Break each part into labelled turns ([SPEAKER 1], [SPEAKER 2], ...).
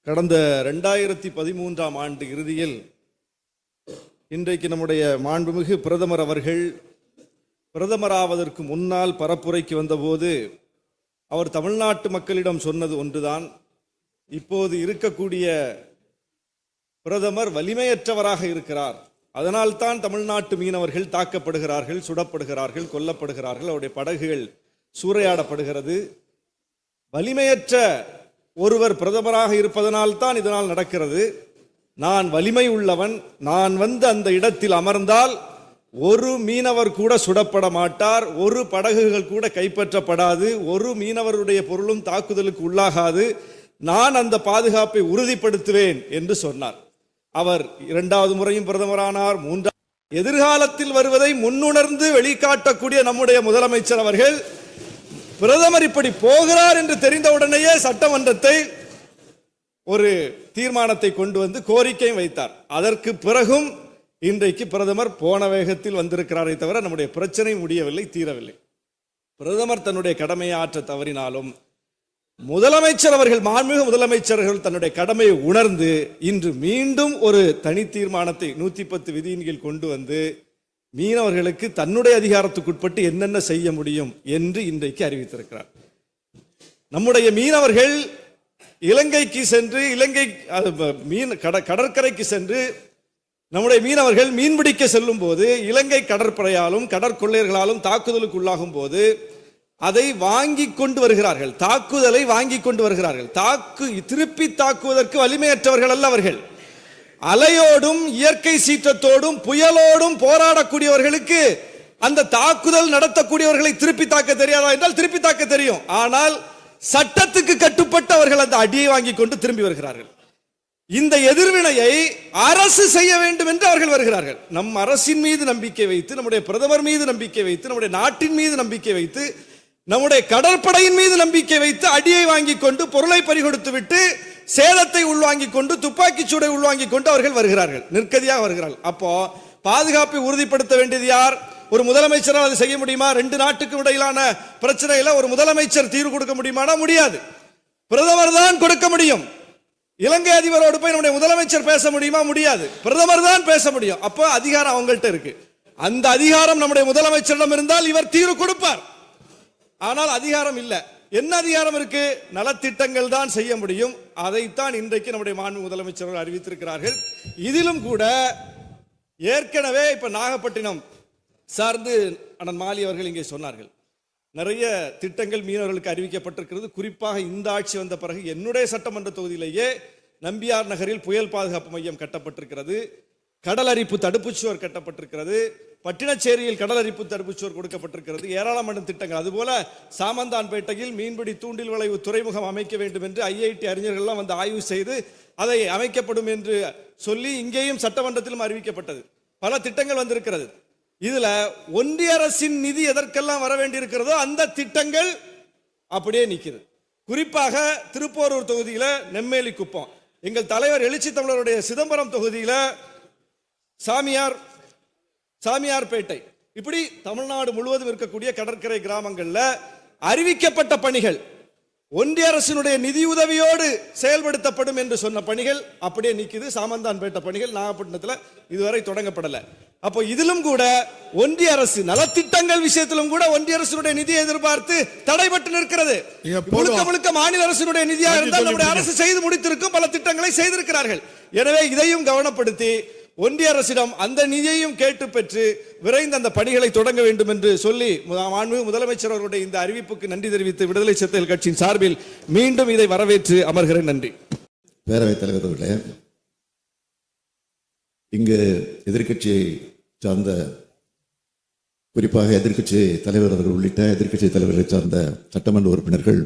[SPEAKER 1] கடந்த 2013ஆம் ஆண்டு இறுதியில் இன்றைக்கு நம்முடைய மாண்புமிகு பிரதமர் அவர்கள் பிரதமராவதற்கு முன்னால் பரப்புரைக்கு வந்தபோது அவர் தமிழ்நாட்டு மக்களிடம் சொன்னது ஒன்றுதான். இப்போது இருக்கக்கூடிய பிரதமர் வலிமையற்றவராக இருக்கிறார், அதனால்தான் தமிழ்நாட்டு மீனவர்கள் தாக்கப்படுகிறார்கள், சுடப்படுகிறார்கள், கொல்லப்படுகிறார்கள், அவருடைய படகுகள் சூறையாடப்படுகிறது. வலிமையற்ற ஒருவர் பிரதமராக இருப்பதனால்தான் இதனால் நடக்கிறது. நான் வலிமை உள்ளவன், நான் வந்து அந்த இடத்தில் அமர்ந்தால் ஒரு மீனவர் கூட சுடப்பட மாட்டார், ஒரு படகுகள் கூட கைப்பற்றப்படாது, ஒரு மீனவருடைய பொருளும் தாக்குதலுக்கு உள்ளாகாது, நான் அந்த பாதுகாப்பை உறுதிப்படுத்துவேன் என்று சொன்னார். அவர் 2வது முறையும் பிரதமரானார். 3வது எதிர்காலத்தில் வருவதை முன்னுணர்ந்து வெளிக்காட்டக்கூடிய நம்முடைய முதலமைச்சர் அவர்கள் பிரதமர் இப்படி போகிறார் என்று தெரிந்தவுடனேயே சட்டமன்றத்தை ஒரு தீர்மானத்தை கொண்டு வந்து கோரிக்கையும் வைத்தார். அதற்கு பிறகும் இன்றைக்கு பிரதமர் போன வேகத்தில் வந்திருக்கிறாரை தவிர நம்முடைய பிரச்சனை முடியவில்லை, தீரவில்லை. பிரதமர் தன்னுடைய கடமையை ஆற்ற தவறினாலும் முதலமைச்சர் அவர்கள், மாண்புமிகு முதலமைச்சர்கள் தன்னுடைய கடமையை உணர்ந்து இன்று மீண்டும் ஒரு தனி தீர்மானத்தை 110 விதியின் கீழ் கொண்டு வந்து மீனவர்களுக்கு தன்னுடைய அதிகாரத்துக்குட்பட்டு என்னென்ன செய்ய முடியும் என்று இன்றைக்கு அறிவித்திருக்கிறார். நம்முடைய மீனவர்கள் இலங்கைக்கு சென்று கடற்கரைக்கு சென்று நம்முடைய மீனவர்கள் மீன்பிடிக்க செல்லும் போது இலங்கை கடற்படையாலும் கடற்கொள்ளையர்களாலும் தாக்குதலுக்கு உள்ளாகும் போது அதை வாங்கி கொண்டு வருகிறார்கள், தாக்குதலை வாங்கி கொண்டு வருகிறார்கள். திருப்பி தாக்குவதற்கு வலிமையற்றவர்கள் அல்ல அவர்கள். அலையோடும் இயற்கை சீற்றத்தோடும் புயலோடும் போராடக்கூடியவர்களுக்கு அந்த தாக்குதல் நடத்தக்கூடியவர்களை திருப்பி தாக்க தெரியாதா என்றால் திருப்பி தாக்க தெரியும். ஆனால் சட்டத்துக்கு கட்டுப்பட்டு அவர்கள் அந்த அடியை வாங்கி கொண்டு திரும்பி வருகிறார்கள். இந்த எதிர்வினையை அரசு செய்ய வேண்டும் என்று அவர்கள் வருகிறார்கள். நம் அரசின் மீது நம்பிக்கை வைத்து, நம்முடைய பிரதமர் மீது நம்பிக்கை வைத்து, நம்முடைய நாட்டின் மீது நம்பிக்கை வைத்து, நம்முடைய கடற்படையின் மீது நம்பிக்கை வைத்து அடியை வாங்கி கொண்டு பொருளை பறிகொடுத்து விட்டு சேதத்தை உள்வாங்கிக் கொண்டு துப்பாக்கி சூடை உள்வாங்கிக் கொண்டு அவர்கள் வருகிறார்கள், நிற்கதியாக வருகிறார்கள். அப்போ பாதுகாப்பை உறுதிப்படுத்த வேண்டியது யார்? ஒரு முதலமைச்சரால் அதை செய்ய முடியுமா? 2 நாட்டுக்கும் இடையிலான பிரச்சனையில ஒரு முதலமைச்சர் தீர்வு கொடுக்க முடியுமானா முடியாது. பிரதமர் தான் கொடுக்க முடியும். இலங்கை அதிபரோடு போய் நம்முடைய முதலமைச்சர் பேச முடியுமா? முடியாது. பிரதமர் தான் பேச முடியும். அப்போ அதிகாரம் அவங்கள்ட்ட இருக்கு. அந்த அதிகாரம் நம்முடைய முதலமைச்சரிடம் இருந்தால் இவர் தீர்வு கொடுப்பார். ஆனால் அதிகாரம் இல்லை. என்ன அதிகாரம் இருக்கு? நலத்திட்டங்கள் தான் செய்ய முடியும். அதைத்தான் இன்றைக்கு நம்முடைய மாண்பு முதலமைச்சர்கள் அறிவித்திருக்கிறார்கள். இதிலும் கூட ஏற்கனவே இப்ப நாகப்பட்டினம் சார்ந்து அண்ணன் மாலி அவர்கள் இங்கே சொன்னார்கள், நிறைய திட்டங்கள் மீனவர்களுக்கு அறிவிக்கப்பட்டிருக்கிறது. குறிப்பாக இந்த ஆட்சி வந்த பிறகு என்னுடைய சட்டமன்ற தொகுதியிலேயே நம்பியார் நகரில் புயல் பாதுகாப்பு மையம் கட்டப்பட்டிருக்கிறது, கடல் அரிப்பு தடுப்புச்சுவர் கட்டப்பட்டிருக்கிறது, பட்டினச்சேரியில் கடல் அரிப்பு தடுப்புச்சுவர் கொடுக்கப்பட்டிருக்கிறது, ஏராளமான திட்டங்கள். அதுபோல சாமந்தான்பேட்டையில் மீன்பிடி தூண்டில் வளைவு துறைமுகம் அமைக்க வேண்டும் என்று IIT அறிஞர்கள்லாம் வந்து ஆய்வு செய்து அதை அமைக்கப்படும் என்று சொல்லி இங்கேயும் சட்டமன்றத்திலும் அறிவிக்கப்பட்டது. பல திட்டங்கள் வந்திருக்கிறது. இதுல ஒன்றிய அரசின் நிதி எதற்கெல்லாம் வர வேண்டியிருக்கிறதோ அந்த திட்டங்கள் அப்படியே நிற்கிறது. குறிப்பாக திருப்போரூர் தொகுதியில நெம்மேலி குப்பம், எங்கள் தலைவர் எழுச்சி தமிழருடைய சிதம்பரம் தொகுதியில சாமியார்பேட்டை, இப்படி தமிழ்நாடு முழுவதும் இருக்கக்கூடிய கடற்கரை கிராமங்கள்ல அறிவிக்கப்பட்ட பணிகள் ஒன்றிய அரசினுடைய நிதியுதவியோடு செயல்படுத்தப்படும் என்று சொன்ன பணிகள் அப்படியே நிக்குது. சாமந்தான்பேட்டை பணிகள் நாகப்பட்டினத்தில் இதுவரை தொடங்கப்படல. அப்போ இதிலும் கூட ஒன்றிய அரசு நலத்திட்டங்கள் விஷயத்திலும் கூட ஒன்றிய அரசினுடைய நிதியை எதிர்பார்த்து தடைபட்டு நிற்கிறது. முழுக்க முழுக்க மாநில அரசினுடைய நிதியாக இருந்தால் நம்முடைய அரசு செய்து முடித்திருக்கும் பல திட்டங்களை செய்திருக்கிறார்கள். எனவே இதையும் கவனப்படுத்தி ஒன்றிய அரசிடம் அந்த நிதியையும் கேட்டு பெற்று விரைந்து அந்த பணிகளை தொடங்க வேண்டும் என்று சொல்லி முதலமைச்சர் அவருடைய இந்த அறிவிப்புக்கு நன்றி தெரிவித்து விடுதலை சிறுத்தைகள் கட்சியின் சார்பில் மீண்டும் இதை வரவேற்று அமர்கிறேன். நன்றி.
[SPEAKER 2] பேரவைத் தலைவர் அவர்களே, இங்கு எதிர்க்கட்சியை சார்ந்த, குறிப்பாக எதிர்க்கட்சி தலைவர் அவர்கள் உள்ளிட்ட எதிர்க்கட்சி தலைவர்களை சார்ந்த சட்டமன்ற உறுப்பினர்கள்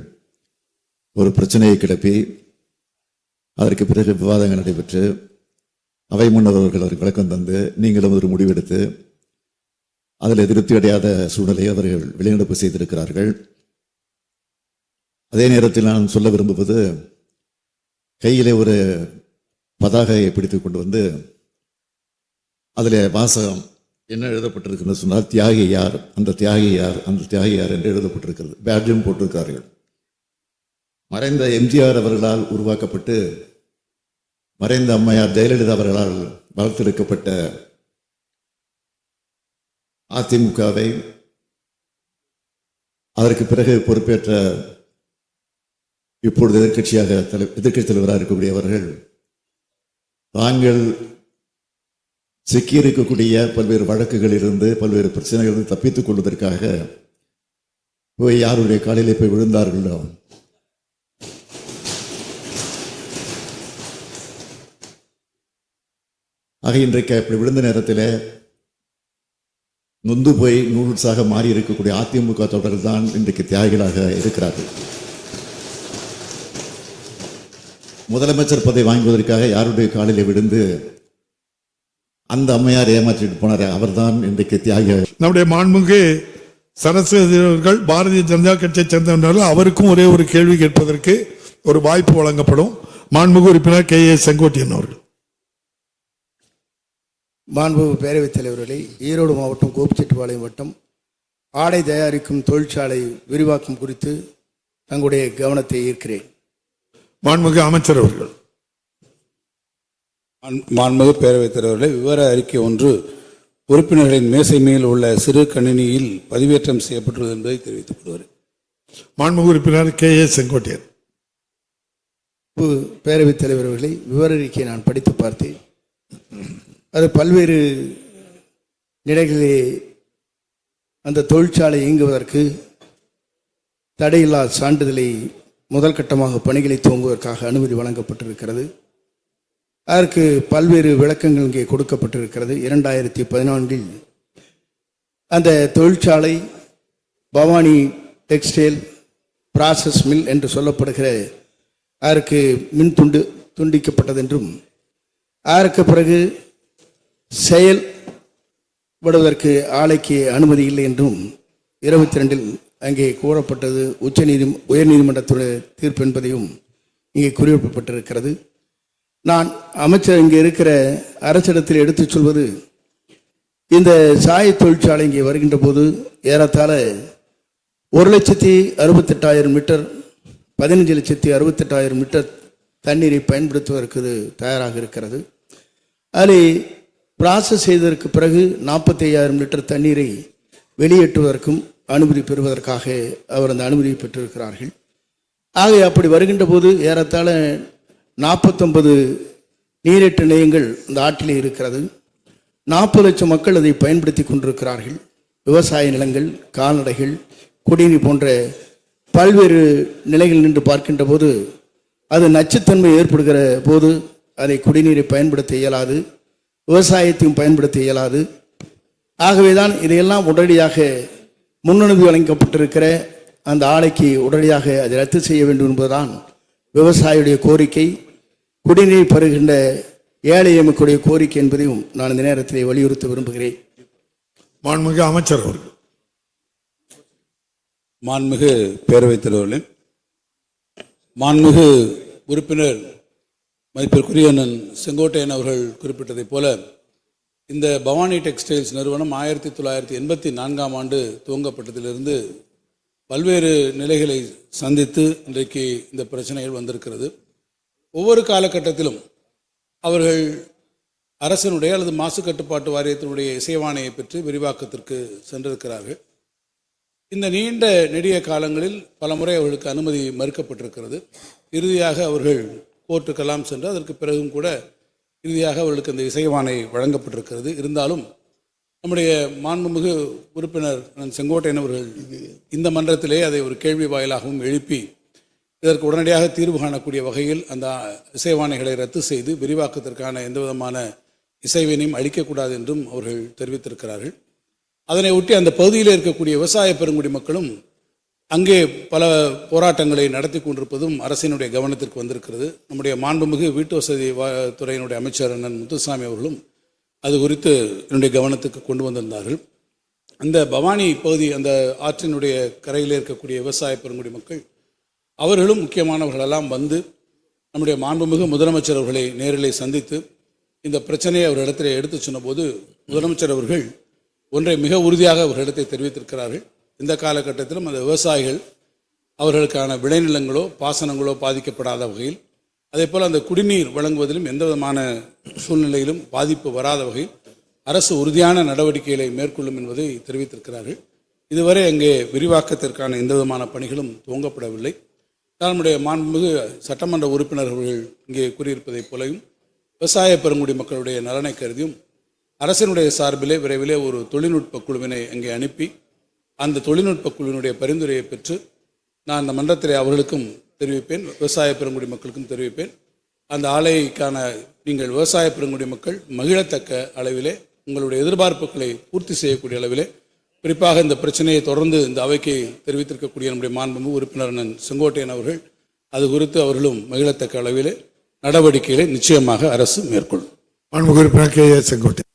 [SPEAKER 2] ஒரு பிரச்சனையை கிளப்பி அதற்கு பிறகு விவாதங்கள் நடைபெற்று அவை முன்னர் அவர்கள் அவருக்கு விளக்கம் தந்து நீங்களும் ஒரு முடிவெடுத்து அதில் திருப்தி அடையாத சூழலை அவர்கள் வெளிநடப்பு செய்திருக்கிறார்கள். அதே நேரத்தில் நான் சொல்ல விரும்புவது, கையிலே ஒரு பதாகையை பிடித்துக் கொண்டு வந்து அதில் வாசகம் என்ன எழுதப்பட்டிருக்கிறது சொன்னால், தியாகி யார், அந்த தியாகி யார், அந்த தியாகி யார் என்று எழுதப்பட்டிருக்கிறது. பேட்ஜும் போட்டிருக்கிறார்கள். மறைந்த எம்ஜிஆர் அவர்களால் உருவாக்கப்பட்டு மறைந்த அம்மையார் ஜெயலலிதா அவர்களால் வளர்த்தெடுக்கப்பட்ட அதிமுகவை அதற்கு பிறகு பொறுப்பேற்ற இப்பொழுது எதிர்க்கட்சி தலைவராக இருக்கக்கூடியவர்கள் தாங்கள் சிக்கியிருக்கக்கூடிய பல்வேறு வழக்குகளிலிருந்து பல்வேறு பிரச்சனைகளிலிருந்து தப்பித்துக் கொள்வதற்காக போய் யாருடைய காலிலே போய் விழுந்தார்களோ ஆக இன்றைக்கு அப்படி விழுந்த நேரத்தில் நொந்து போய் நூல்ஸாக மாறி இருக்கக்கூடிய அதிமுக தொடர்கள் தான் இன்றைக்கு தியாகிகளாக இருக்கிறார்கள். முதலமைச்சர் பதவி வாங்குவதற்காக யாருடைய காலிலே விழுந்து அந்த அம்மையார் ஏமாற்றிட்டு போனார், அவர்தான் இன்றைக்கு தியாகிகள்.
[SPEAKER 3] நம்முடைய மாண்புமிகு சரஸ்வதி அவர்கள் பாரதிய ஜனதா கட்சியை சேர்ந்தவர்கள், அவருக்கும் ஒரே ஒரு கேள்வி கேட்பதற்கு ஒரு வாய்ப்பு வழங்கப்படும். மாண்புமிகு உறுப்பினர் KA செங்கோட்டையன் அவர்கள்.
[SPEAKER 4] மாண்புமிகு பேரவைத் தலைவர்களை, ஈரோடு மாவட்டம் கோபிச்செட்டிப்பாளையம் வட்டம் ஆடை தயாரிக்கும் தொழிற்சாலை விரிவாக்கம் குறித்து தங்களுடைய கவனத்தை ஈர்க்கிறேன்.
[SPEAKER 3] மாண்புமிகு அமைச்சர் அவர்கள்.
[SPEAKER 5] மாண்புமிகு பேரவைத் தலைவர்களே, விவர அறிக்கை ஒன்று உறுப்பினர்களின் மேசை மேல் உள்ள சிறு கணினியில் பதிவேற்றம் செய்யப்பட்டுள்ளது என்பதை தெரிவித்துக் கொள்கிறேன்.
[SPEAKER 3] மாண்புமிகு உறுப்பினர் KA செங்கோட்டையன்.
[SPEAKER 4] பேரவைத் தலைவர்களை, விவர அறிக்கையை நான் படித்து பார்த்தேன். அது பல்வேறு நிலைகளிலே அந்த தொழிற்சாலை இயங்குவதற்கு தடையில்லா சான்றிதழை முதல் கட்டமாக பணிகளை துவங்குவதற்காக அனுமதி வழங்கப்பட்டிருக்கிறது. அதற்கு பல்வேறு விளக்கங்கள் இங்கே கொடுக்கப்பட்டிருக்கிறது. 2014 அந்த தொழிற்சாலை பவானி டெக்ஸ்டைல் ப்ராசஸ் மில் என்று சொல்லப்படுகிற அதற்கு மின் துண்டிக்கப்பட்டது என்றும் அதற்கு பிறகு செயல்படுவதற்கு ஆலைக்கு அனுமதி இல்லை என்றும் 22 அங்கே கூறப்பட்டது உயர்நீதிமன்றத்துடைய தீர்ப்பு என்பதையும் இங்கே குறிப்பிடப்பட்டிருக்கிறது. நான் அமைச்சர் இங்கே இருக்கிற அரசிடத்தில் எடுத்துச் சொல்வது, இந்த சாய தொழிற்சாலை இங்கே வருகின்ற போது ஏறத்தாழ 1,68,000 மீட்டர் 15,68,000 மீட்டர் தண்ணீரை பயன்படுத்துவதற்கு தயாராக இருக்கிறது. அதில் ப்ராசஸ் செய்ததற்கு பிறகு 45,000 லிட்டர் தண்ணீரை வெளியேற்றுவதற்கும் அனுமதி பெறுவதற்காக அவர் அந்த அனுமதியை பெற்றிருக்கிறார்கள். ஆக அப்படி வருகின்ற போது ஏறத்தாழ 49 நீரேற்று நிலையங்கள் இந்த ஆற்றிலே இருக்கிறது. 40 லட்சம் மக்கள் அதை பயன்படுத்தி கொண்டிருக்கிறார்கள். விவசாய நிலங்கள், கால்நடைகள், குடிநீர் போன்ற பல்வேறு நிலைகள் நின்று பார்க்கின்ற போது அது நச்சுத்தன்மை ஏற்படுகிற போது அதை குடிநீரை பயன்படுத்த இயலாது, விவசாயத்தையும் பயன்படுத்த இயலாது. ஆகவேதான் இதையெல்லாம் உடனடியாக முன்னனுமதி வழங்கப்பட்டிருக்கிற அந்த ஆலைக்கு உடனடியாக அதை ரத்து செய்ய வேண்டும் என்பதுதான் விவசாயியுடைய கோரிக்கை, குடிநீர் பருகின்ற ஏழை எமக்குடைய கோரிக்கை என்பதையும் நான் இந்த நேரத்தில் வலியுறுத்த விரும்புகிறேன்.
[SPEAKER 3] மாண்புமிகு அமைச்சர் அவர்கள்.
[SPEAKER 5] மாண்புமிகு பேரவைத் தலைவர்களே, மாண்புமிகு உறுப்பினர் மதிப்பிற்குரிய அண்ணன் செங்கோட்டையன் அவர்கள் குறிப்பிட்டதைப் போல இந்த பவானி டெக்ஸ்டைல்ஸ் நிறுவனம் 1984 ஆண்டு துவங்கப்பட்டதிலிருந்து பல்வேறு நிலைகளை சந்தித்து இன்றைக்கு இந்த பிரச்சனைகள் வந்திருக்கிறது. ஒவ்வொரு காலகட்டத்திலும் அவர்கள் அரசனுடைய அல்லது மாசு கட்டுப்பாட்டு வாரியத்தினுடைய இசைவாணையை பெற்று விரிவாக்கத்திற்கு சென்றிருக்கிறார்கள். இந்த நீண்ட நெடிய காலங்களில் பல முறை அவர்களுக்கு அனுமதி மறுக்கப்பட்டிருக்கிறது. இறுதியாக அவர்கள் கோர்ட்டுக்கெல்லாம் சென்று அதற்கு பிறகும் கூட இறுதியாக அவர்களுக்கு அந்த இசைவாணை வழங்கப்பட்டிருக்கிறது. இருந்தாலும் நம்முடைய மாண்புமிகு உறுப்பினர் செங்கோட்டையன் அவர்கள் இந்த மன்றத்திலே அதை ஒரு கேள்வி வாயிலாகவும் எழுப்பி இதற்கு உடனடியாக தீர்வு காணக்கூடிய வகையில் அந்த இசைவாணைகளை ரத்து செய்து விரிவாக்கத்திற்கான எந்த விதமான இசைவினையும் அளிக்கக்கூடாது என்றும் அவர்கள் தெரிவித்திருக்கிறார்கள். அதனை ஒட்டி அந்த பகுதியில் இருக்கக்கூடிய விவசாய பெருங்குடி மக்களும் அங்கே பல போராட்டங்களை நடத்தி கொண்டிருப்பதும் அரசினுடைய கவனத்திற்கு வந்திருக்கிறது. நம்முடைய மாண்புமிகு வீட்டு வசதி துறையினுடைய அமைச்சர் அண்ணன் முத்துசாமி அவர்களும் அது குறித்து என்னுடைய கவனத்துக்கு கொண்டு வந்திருந்தார்கள். அந்த பவானி பகுதி, அந்த ஆற்றினுடைய கரையில் இருக்கக்கூடிய விவசாய பெருங்குடி மக்கள் அவர்களும் முக்கியமானவர்களெல்லாம் வந்து நம்முடைய மாண்புமிகு முதலமைச்சர் அவர்களை நேரிலே சந்தித்து இந்த பிரச்சனையை அவர்களிடத்தில் எடுத்து சொன்னபோது முதலமைச்சர் அவர்கள் ஒன்றை மிக உறுதியாக அவர்களிடத்தை தெரிவித்திருக்கிறார்கள். இந்த காலகட்டத்திலும் அந்த விவசாயிகள் அவர்களுக்கான விளைநிலங்களோ பாசனங்களோ பாதிக்கப்படாத வகையில் அதே போல் அந்த குடிநீர் வழங்குவதிலும் எந்த விதமான சூழ்நிலையிலும் பாதிப்பு வராத வகையில் அரசு உறுதியான நடவடிக்கைகளை மேற்கொள்ளும் என்பதை தெரிவித்திருக்கிறார்கள். இதுவரை அங்கே விரிவாக்கத்திற்கான எந்த விதமான பணிகளும் துவங்கப்படவில்லை. நம்முடைய மாண்புமிகு சட்டமன்ற உறுப்பினர்கள் இங்கே கூறியிருப்பதைப் போலவும் விவசாய பெருங்குடி மக்களுடைய நலனை கருதியும் அரசினுடைய சார்பிலே விரைவிலே ஒரு தொழில்நுட்ப குழுவினை அங்கே அனுப்பி அந்த தொழில்நுட்ப குழுவினுடைய பரிந்துரையை பெற்று நான் அந்த மன்றத்திலே அவர்களுக்கும் தெரிவிப்பேன், விவசாய பெருங்குடி மக்களுக்கும் தெரிவிப்பேன். அந்த ஆலைக்கான நீங்கள் விவசாய பெருங்குடி மக்கள் மகிழத்தக்க அளவிலே உங்களுடைய எதிர்பார்ப்புகளை பூர்த்தி செய்யக்கூடிய அளவிலே, குறிப்பாக இந்த பிரச்சனையை தொடர்ந்து இந்த அவைக்கு தெரிவித்திருக்கக்கூடிய நம்முடைய மாண்புமிகு உறுப்பினர் செங்கோட்டையன் அவர்கள் அது குறித்து அவர்களும் மகிழத்தக்க அளவிலே நடவடிக்கைகளை நிச்சயமாக அரசு மேற்கொள்ளும்.
[SPEAKER 3] மாண்புமிகு உறுப்பினர் கே. செங்கோட்டையன்.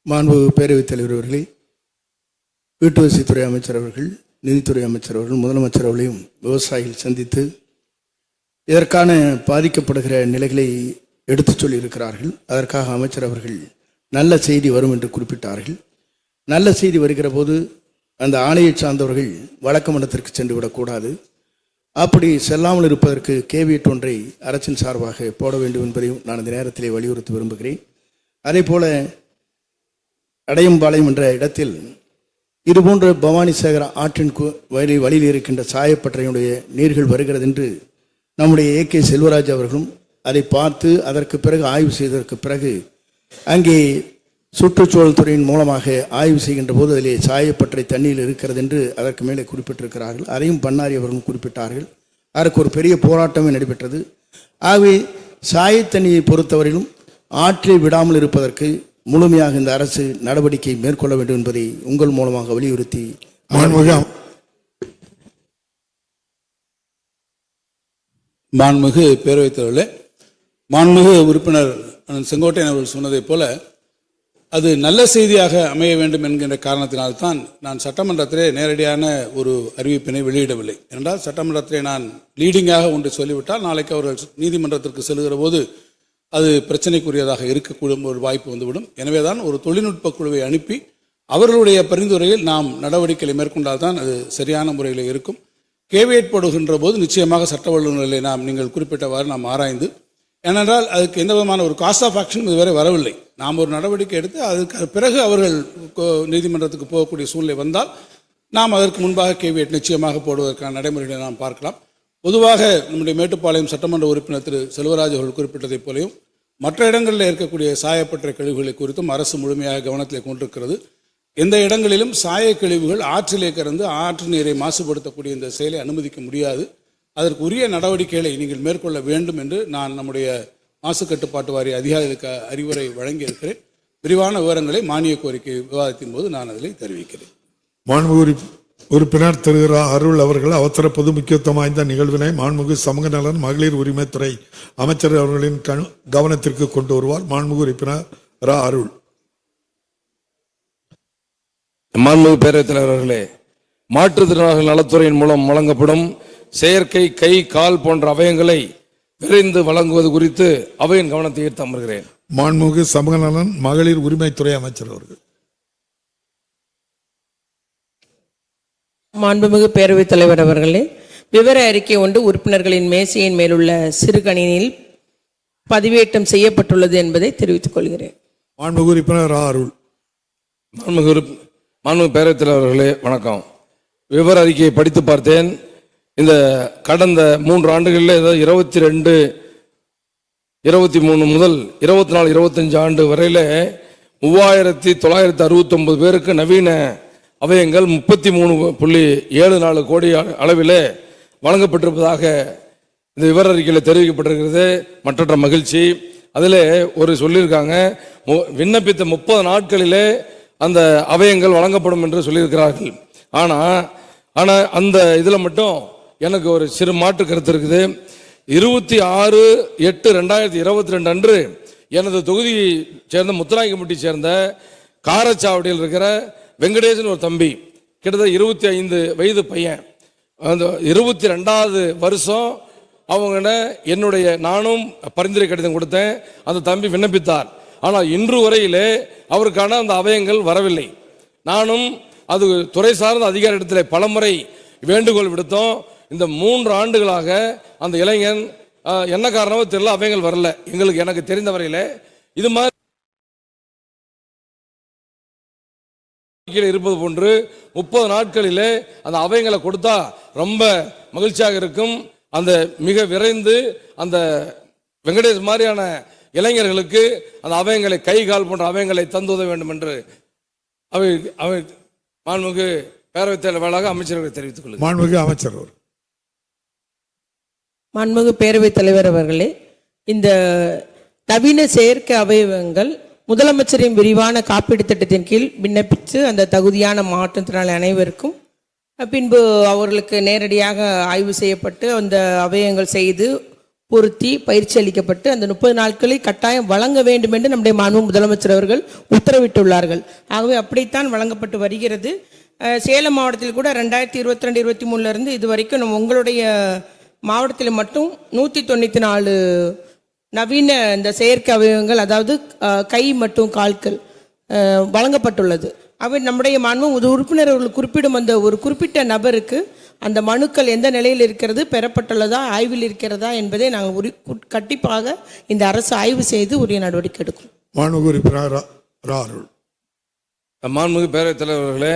[SPEAKER 4] மாண்புமிகு பேரவைத் தலைவர் அவர்களே, வீட்டு வசதித்துறை அமைச்சர் அவர்கள், நிதித்துறை அமைச்சர் அவர்கள், முதலமைச்சர் அவர்களையும் விவசாயிகள் சந்தித்து இதற்கான பாதிக்கப்படுகிற நிலைகளை எடுத்துச் சொல்லியிருக்கிறார்கள். அதற்காக அமைச்சர் அவர்கள் நல்ல செய்தி வரும் என்று குறிப்பிட்டார்கள். நல்ல செய்தி வருகிற போது அந்த ஆணையை சார்ந்தவர்கள் வழக்கு மன்றத்திற்கு சென்று விடக்கூடாது. அப்படி செல்லாமல் இருப்பதற்கு கேவியட் ஒன்றை அரசின் சார்பாக போட வேண்டும் என்பதையும் நான் இந்த நேரத்திலே வலியுறுத்த விரும்புகிறேன். அதே போல அடையம்பாளையம் என்ற இடத்தில் இதுபோன்ற பவானி சேகர ஆற்றின் வழியில் இருக்கின்ற சாயப்பட்டறையினுடைய நீர்கள் வருகிறது என்று நம்முடைய AK செல்வராஜ் அவர்களும் அதை பார்த்து அதற்கு பிறகு ஆய்வு செய்ததற்கு பிறகு அங்கே சுற்றுச்சூழல் துறையின் மூலமாக ஆய்வு செய்கின்ற போது அதிலே சாயப்பட்டறை தண்ணீர் இருக்கிறது என்று அதற்கு மேலே குறிப்பிட்டிருக்கிறார்கள். அதையும் பண்ணாரி அவர்களும் குறிப்பிட்டார்கள். அதற்கு ஒரு பெரிய போராட்டமே நடைபெற்றது. ஆகவே சாயத்தண்ணியை பொறுத்தவரையிலும் ஆற்றை விடாமல் இருப்பதற்கு முழுமையாக இந்த அரசு நடவடிக்கை மேற்கொள்ள வேண்டும் என்பதை உங்கள் மூலமாக வலியுறுத்தி
[SPEAKER 5] மாண்புமிகு பேரவைத் தலைவர்களே, மாண்புமிகு உறுப்பினர் செங்கோட்டையன் அவர்கள் சொன்னதைப் போல அது நல்ல செய்தியாக அமைய வேண்டும் என்கின்ற காரணத்தினால்தான் நான் சட்டமன்றத்திலே நேரடியான ஒரு அறிவிப்பினை வெளியிடவில்லை. என்றால் சட்டமன்றத்திலே நான் லீடிங்காக ஒன்று சொல்லிவிட்டால் நாளைக்கு அவர்கள் நீதிமன்றத்திற்கு செல்கிற போது அது பிரச்சனைக்குரியதாக இருக்கக்கூடும் ஒரு வாய்ப்பு வந்துவிடும். எனவேதான் ஒரு தொழில்நுட்ப குழுவை அனுப்பி அவர்களுடைய பரிந்துரையில் நாம் நடவடிக்கைகளை மேற்கொண்டால்தான் அது சரியான முறையில் இருக்கும். கேவியட் போடுகின்ற போது நிச்சயமாக சட்ட வல்லுநர்களை நீங்கள் குறிப்பிட்டவாறு நாம் ஆராய்ந்து, ஏனென்றால் அதுக்கு எந்த விதமான ஒரு காஸ்ட் ஆஃப் ஆக்ஷன் இதுவரை வரவில்லை. நாம் ஒரு நடவடிக்கை எடுத்து அதுக்கு பிறகு அவர்கள் நீதிமன்றத்துக்கு போகக்கூடிய சூழ்நிலை வந்தால் நாம் அதற்கு முன்பாக கேவியட் நிச்சயமாக போடுவதற்கான நடைமுறைகளை நாம் பார்க்கலாம். பொதுவாக நம்முடைய மேட்டுப்பாளையம் சட்டமன்ற உறுப்பினர் திரு செல்வராஜ் அவர்கள் குறிப்பிட்டதைப் போலையும் மற்ற இடங்களில் இருக்கக்கூடிய சாயப்பட்டறை கழிவுகளை குறித்தும் அரசு முழுமையாக கவனத்தில் கொண்டிருக்கிறது. எந்த இடங்களிலும் சாய கழிவுகள் ஆற்றிலே கறந்து ஆற்று நீரை மாசுபடுத்தக்கூடிய இந்த செயலை அனுமதிக்க முடியாது. அதற்கு உரிய நடவடிக்கைகளை நீங்கள் மேற்கொள்ள வேண்டும் என்று நான் நம்முடைய மாசு கட்டுப்பாட்டு வாரிய அதிகாரிகளுக்கு அறிவுரை வழங்கியிருக்கிறேன். விரிவான விவரங்களை மானிய கோரிக்கை விவாதத்தின் போது நான் அதில் தெரிவிக்கிறேன்.
[SPEAKER 3] மாண்புமிகு உறுப்பினர் திரு அருள் அவர்கள் அவசர பொது முக்கியத்துவம் வாய்ந்த நிகழ்வினை மாண்புமிகு சமூக நலன் மகளிர் உரிமைத்துறை அமைச்சர் அவர்களின் கவனத்திற்கு கொண்டு வருவார். மாண்புமிகு உறுப்பினர் அருள்.
[SPEAKER 6] மாண்புமிகு பேரவைத் தலைவர் அவர்களே, மாற்றுத்திறனாளர்கள் நலத்துறையின் மூலம் வழங்கப்படும் செயற்கை கை கால் போன்ற அவயங்களை விரைந்து வழங்குவது குறித்து அவையின் கவனத்தை ஈர்த்து அமர்கிறேன்.
[SPEAKER 3] மாண்புமிகு சமூக நலன் மகளிர் உரிமைத்துறை அமைச்சர் அவர்கள்.
[SPEAKER 7] மாண்புமிகு பேரவைத் தலைவர் அவர்களே, விவர அறிக்கை ஒன்று உறுப்பினர்களின் மேசையின் மேலுள்ள சிறுகணினியில் பதிவேற்றம் செய்யப்பட்டுள்ளது என்பதை தெரிவித்துக் கொள்கிறேன்.
[SPEAKER 3] மாண்புமிகு உறுப்பினர் அருள்.
[SPEAKER 6] மாண்புமிகு பேரவைத் தலைவர் அவர்களே வணக்கம். விவர அறிக்கையை படித்து பார்த்தேன். இந்த கடந்த 3 ஆண்டுகளில் 22, 23 முதல் 24, 25 ஆண்டு வரையில 3969 பேருக்கு நவீன அவயங்கள் 33.74 கோடி அளவில் வழங்கப்பட்டிருப்பதாக இந்த விவர அறிக்கையில் தெரிவிக்கப்பட்டிருக்கிறது. மற்றற்ற மகிழ்ச்சி. அதில் ஒரு சொல்லியிருக்காங்க, விண்ணப்பித்த 30 நாட்களிலே அந்த அவயங்கள் வழங்கப்படும் என்று சொல்லியிருக்கிறார்கள். ஆனால் அந்த இதில் மட்டும் எனக்கு ஒரு சிறு மாற்று கருத்து இருக்குது. 26/8/2022 அன்று எனது தொகுதியை சேர்ந்த முத்துராயக்கம்பட்டி சேர்ந்த காரச்சாவடியில் இருக்கிற வெங்கடேசன் ஒரு தம்பி, கிட்டத்தட்ட 25 வயது பையன், அந்த 22வது வருஷம் அவங்க நானும் பரிந்துரை கடிதம் கொடுத்தேன். அந்த தம்பி விண்ணப்பித்தார். ஆனால் இன்று வரையிலே அவருக்கான அந்த அவயங்கள் வரவில்லை. நானும் அது துறை சார்ந்த அதிகாரிடத்தில் பலமுறை வேண்டுகோள் விடுத்தோம். இந்த 3 ஆண்டுகளாக அந்த இளைஞன் என்ன காரணமோ தெரியல அவைகள் வரல. எனக்கு தெரிந்த வரையில இது மாதிரி இருப்பது போன்று 30 நாட்களிலே அந்த அவைகளை கொடுத்தா ரொம்ப மகிழ்ச்சியாக இருக்கும். அந்த மிக விரைந்து அந்த வெங்கடேஷ் மாதிரியான இளைஞர்களுக்கு அந்த அவைகளை கை கால் போன்ற அவைகளை தந்துத வேண்டும் என்று அவை மாண்புமிகு பேரவைத் தலைவராக அமைச்சர்களை தெரிவித்துக் கொள்கிறேன்.
[SPEAKER 3] மாண்புமிகு அமைச்சர் அவர்.
[SPEAKER 7] மாண்புமிகு பேரவைத் தலைவர் அவர்களே, இந்த நவீன செயற்கை அவயவங்கள் முதலமைச்சரின் விரிவான காப்பீடு திட்டத்தின் கீழ் விண்ணப்பித்து அந்த தகுதியான மாற்றுத்திறனாளி அனைவருக்கும் பின்பு அவர்களுக்கு நேரடியாக ஆய்வு செய்யப்பட்டு அந்த அவயவங்கள் செய்து பொருத்தி பயிற்சி அளிக்கப்பட்டு அந்த 30 நாட்களில் கட்டாயம் வழங்க வேண்டும் என்று நம்முடைய மாண்பு முதலமைச்சர் அவர்கள் உத்தரவிட்டுள்ளார்கள். ஆகவே அப்படித்தான் வழங்கப்பட்டு வருகிறது. சேலம் மாவட்டத்தில் கூட 2022-23 இருந்து இது வரைக்கும் உங்களுடைய மாவட்டத்தில் மட்டும் 194 நவீன இந்த செயற்கை அவயவங்கள், அதாவது கை மற்றும் கால்கள் வழங்கப்பட்டுள்ளது. அவை நம்முடைய மாண்பு உறுப்பினர்கள் குறிப்பிடும் அந்த ஒரு குறிப்பிட்ட நபருக்கு அந்த மனுக்கள் எந்த நிலையில் இருக்கிறது, பெறப்பட்டுள்ளதா, ஆய்வில் இருக்கிறதா என்பதை நாங்கள் கண்டிப்பாக இந்த அரசு ஆய்வு செய்து உரிய நடவடிக்கை எடுக்கும்.
[SPEAKER 3] மாண்புமிகு உறுப்பினர் அருள்.
[SPEAKER 6] மாண்புமிகு பேரவைத் தலைவர்களே,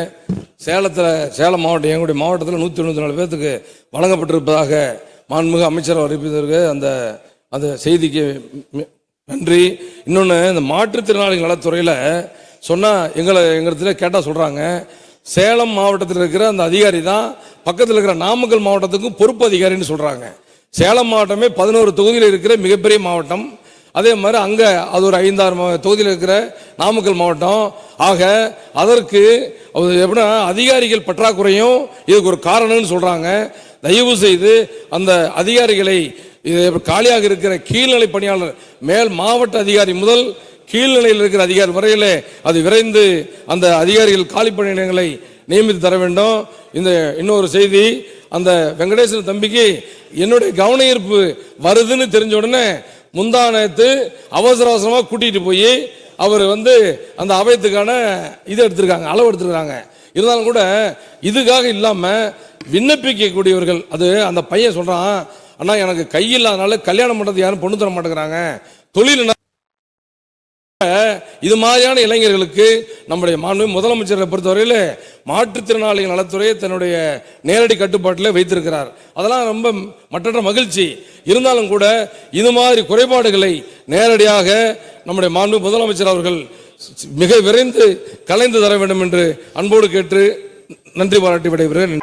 [SPEAKER 6] சேலம் மாவட்டம் எங்களுடைய மாவட்டத்தில் 194 பேர்த்துக்கு வழங்கப்பட்டிருப்பதாக மாண்புமிகு அமைச்சர் அறிவிப்பதற்கு அந்த செய்திக்கு நன்றி. இன்னொன்று, இந்த மாற்றுத்திறனாளிகள் நலத்துறையில் சொன்னால் எங்களை கேட்டால் சொல்கிறாங்க, சேலம் மாவட்டத்தில் இருக்கிற அந்த அதிகாரி தான் பக்கத்தில் இருக்கிற நாமக்கல் மாவட்டத்துக்கும் பொறுப்பு அதிகாரின்னு சொல்கிறாங்க. சேலம் மாவட்டமே 11 தொகுதியில் இருக்கிற மிகப்பெரிய மாவட்டம். அதே மாதிரி அங்கே அது ஒரு 5-6 தொகுதியில் இருக்கிற நாமக்கல் மாவட்டம். ஆக அதற்கு எப்படின்னா அதிகாரிகள் பற்றாக்குறையும் இதுக்கு ஒரு காரணம்னு சொல்கிறாங்க. தயவு செய்து அந்த அதிகாரிகளை காலியாக இருக்கிற கீழ்நிலை பணியாளர் மேல் மாவட்ட அதிகாரி முதல் கீழ்நிலையில் இருக்கிற அதிகாரி வரையிலே அது விரைந்து அந்த அதிகாரிகள் காலி பணியிடங்களை நியமித்து தர வேண்டும். இந்த இன்னொரு செய்தி, அந்த வெங்கடேசன் தம்பிக்கு என்னுடைய கவன ஈர்ப்பு வருதுன்னு தெரிஞ்ச உடனே முந்தானத்து அவசரமாக கூட்டிட்டு போய் அவர் அந்த அவையத்துக்கான எடுத்திருக்காங்க, அளவு எடுத்திருக்காங்க. இருந்தாலும் கூட இதுக்காக இல்லாம விண்ணப்பிக்கக்கூடியவர்கள், அது அந்த பையன் சொல்றான், அண்ணா எனக்கு கை இல்லாதனால கல்யாணம் பண்றது யாரும் பொண்ணு தர மாட்டேங்கிறாங்க, தொழில் இது மாதிரியான இளைஞர்களுக்கு நம்முடைய மாண்புமிகு முதலமைச்சரை பொறுத்தவரையில் மாற்றுத்திறனாளிகள் நலத்துறையை தன்னுடைய நேரடி கட்டுப்பாட்டில் வைத்திருக்கிறார். அதெல்லாம் ரொம்ப மற்றற்ற மகிழ்ச்சி. இருந்தாலும் கூட இது மாதிரி குறைபாடுகளை நேரடியாக நம்முடைய மாண்புமிகு முதலமைச்சர் அவர்கள் மிக விரைந்து கலைந்து தர வேண்டும் என்று அன்போடு கேட்டு நன்றி பாராட்டி விடைபெறுகிறேன்.